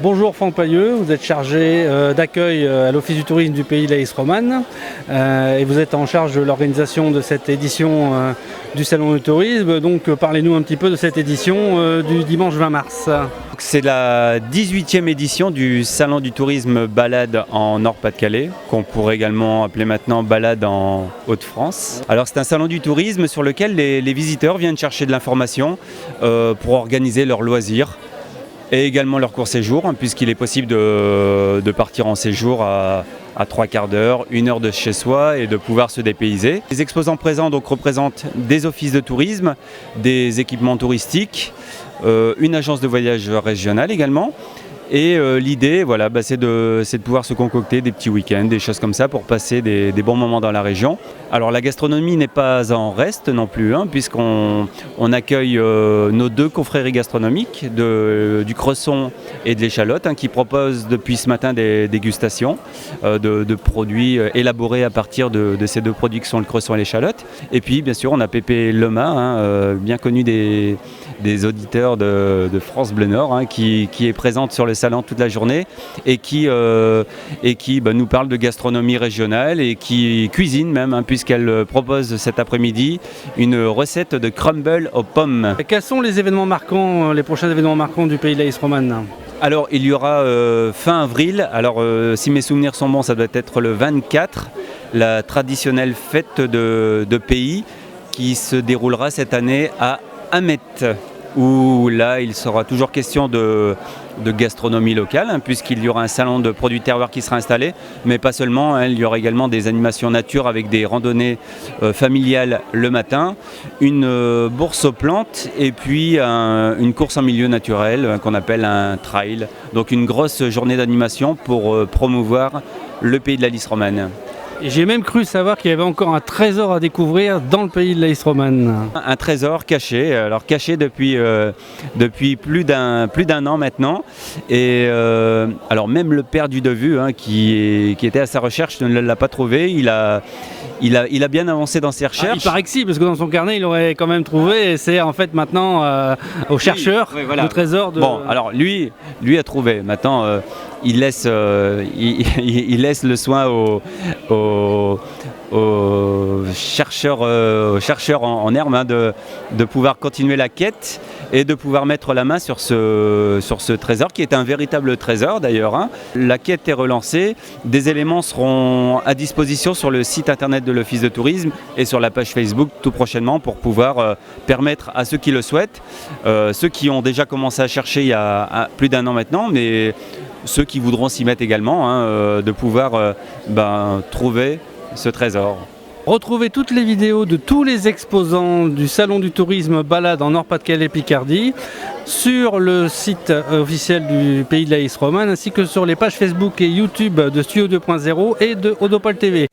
Bonjour Franck Pailleux, vous êtes chargé d'accueil à l'Office du tourisme du Pays de la Romane et vous êtes en charge de l'organisation de cette édition du Salon du tourisme. Donc parlez-nous un petit peu de cette édition du dimanche 20 mars. C'est la 18e édition du Salon du tourisme Balade en Nord-Pas-de-Calais, qu'on pourrait également appeler maintenant Balade en Hauts-de-France. Alors c'est un salon du tourisme sur lequel les visiteurs viennent chercher de l'information pour organiser leurs loisirs et également leur court séjour, puisqu'il est possible de partir en séjour à 3/4 d'heure, 1 heure de chez soi et de pouvoir se dépayser. Les exposants présents donc représentent des offices de tourisme, des équipements touristiques, une agence de voyage régionale également. Et l'idée, voilà, c'est de pouvoir se concocter des petits week-ends, des choses comme ça pour passer des bons moments dans la région. Alors la gastronomie n'est pas en reste non plus, puisqu'on accueille nos 2 confréries gastronomiques du Cresson et de l'Échalote, qui proposent depuis ce matin des dégustations de produits élaborés à partir de ces 2 produits qui sont le Cresson et l'Échalote. Et puis bien sûr on a Pépé Lema, bien connu des auditeurs de France Bleu Nord, qui est présente sur le salon toute la journée et qui nous parle de gastronomie régionale et qui cuisine même, puisqu'elle propose cet après-midi une recette de crumble aux pommes. Et quels sont les événements marquants, les prochains événements marquants du Pays de la Romane ? Alors il y aura fin avril, alors si mes souvenirs sont bons, ça doit être le 24, la traditionnelle fête de pays qui se déroulera cette année à Amet, où là il sera toujours question de gastronomie locale, puisqu'il y aura un salon de produits terroirs qui sera installé, mais pas seulement, il y aura également des animations nature avec des randonnées familiales le matin, une bourse aux plantes et puis une course en milieu naturel qu'on appelle un trail. Donc une grosse journée d'animation pour promouvoir le Pays de la Romane. Et j'ai même cru savoir qu'il y avait encore un trésor à découvrir dans le Pays de la Romane. Un trésor caché, alors caché depuis plus d'un an maintenant. Et alors même le perdu de vue, qui était à sa recherche, ne l'a pas trouvé. Il a bien avancé dans ses recherches. Il paraît que si, parce que dans son carnet, il aurait quand même trouvé. Et c'est en fait maintenant aux chercheurs voilà. le trésor de... Bon, alors lui a trouvé. Maintenant, il laisse le soin aux chercheurs en herbe de pouvoir continuer la quête et de pouvoir mettre la main sur ce trésor qui est un véritable trésor d'ailleurs. La quête est relancée, des éléments seront à disposition sur le site internet de l'Office de tourisme et sur la page Facebook tout prochainement pour pouvoir permettre à ceux qui le souhaitent, ceux qui ont déjà commencé à chercher il y a plus d'un an maintenant, mais ceux qui voudront s'y mettre également, de pouvoir trouver ce trésor. Retrouvez toutes les vidéos de tous les exposants du Salon du tourisme Balade en Nord-Pas-de-Calais-Picardie sur le site officiel du Pays de la Romane ainsi que sur les pages Facebook et YouTube de Studio 2.0 et de Odopole TV.